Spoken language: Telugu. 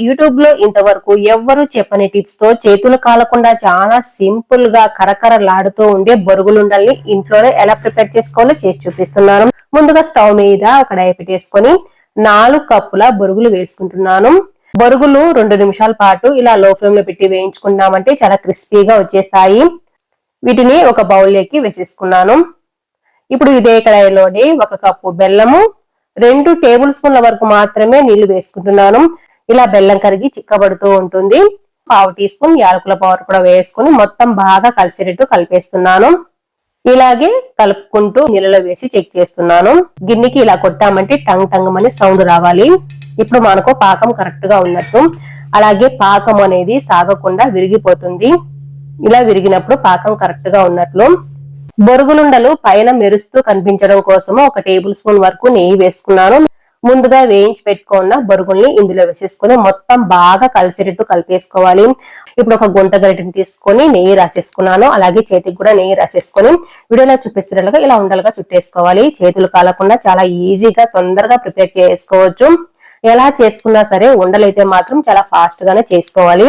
యూట్యూబ్ లో ఇంతవరకు ఎవ్వరు చెప్పని టిప్స్ తో చేతులు కాలకుండా చాలా సింపుల్ గా కరకరలాడుతూ ఉండే బొరుగులుండల్ని ఇంట్లోనే ఎలా ప్రిపేర్ చేసుకోవాలో చేసి చూపిస్తున్నాను. ముందుగా స్టవ్ మీద ఒక కడాయి పెట్టేసుకొని 4 కప్పుల బొరుగులు వేసుకుంటున్నాను. బొరుగులు 2 నిమిషాల పాటు ఇలా లో ఫ్లేమ్ లో పెట్టి వేయించుకున్నామంటే చాలా క్రిస్పీగా వచ్చేస్తాయి. వీటిని ఒక బౌల్ లోకి వేసేసుకున్నాను. ఇప్పుడు ఇదే కడాయిలోని 1 కప్పు బెల్లము, 2 టేబుల్ స్పూన్ల వరకు మాత్రమే నీళ్లు వేసుకుంటున్నాను. ఇలా బెల్లం కరిగి చిక్కబడుతూ ఉంటుంది. 1/2 టీ స్పూన్ యాలకుల పౌడర్ కూడా వేసుకుని మొత్తం బాగా కలిసేటట్టు కలిపేస్తున్నాను. ఇలాగే కలుపుకుంటూ నీళ్ళలో వేసి చెక్ చేస్తున్నాను. గిన్నెకి ఇలా కొట్టామంటే టంగ్ టంగ్ అని సౌండ్ రావాలి. ఇప్పుడు మనకు పాకం కరెక్ట్ గా ఉన్నట్టు. అలాగే పాకం అనేది సాగకుండా విరిగిపోతుంది. ఇలా విరిగినప్పుడు పాకం కరెక్ట్ గా ఉన్నట్లు. బొరుగులుండలు పైన మెరుస్తూ కనిపించడం కోసము 1 టేబుల్ స్పూన్ వరకు నెయ్యి వేసుకున్నాను. ముందుగా వేయించి పెట్టుకున్న బొరుగుల్ని ఇందులో వేసేసుకుని మొత్తం బాగా కలిసేటట్టు కలిపేసుకోవాలి. ఇప్పుడు ఒక గుంట గరిటెని తీసుకొని నెయ్యి రాసేసుకున్నాను. అలాగే చేతికి కూడా నెయ్యి రాసేసుకొని వీడియోలో చూపిస్తున్నట్లుగా ఇలా ఉండలుగా చుట్టేసుకోవాలి. చేతులు కాలకుండా చాలా ఈజీగా తొందరగా ప్రిపేర్ చేసుకోవచ్చు. ఎలా చేసుకున్నా సరే ఉండలైతే మాత్రం చాలా ఫాస్ట్ గానే చేసుకోవాలి.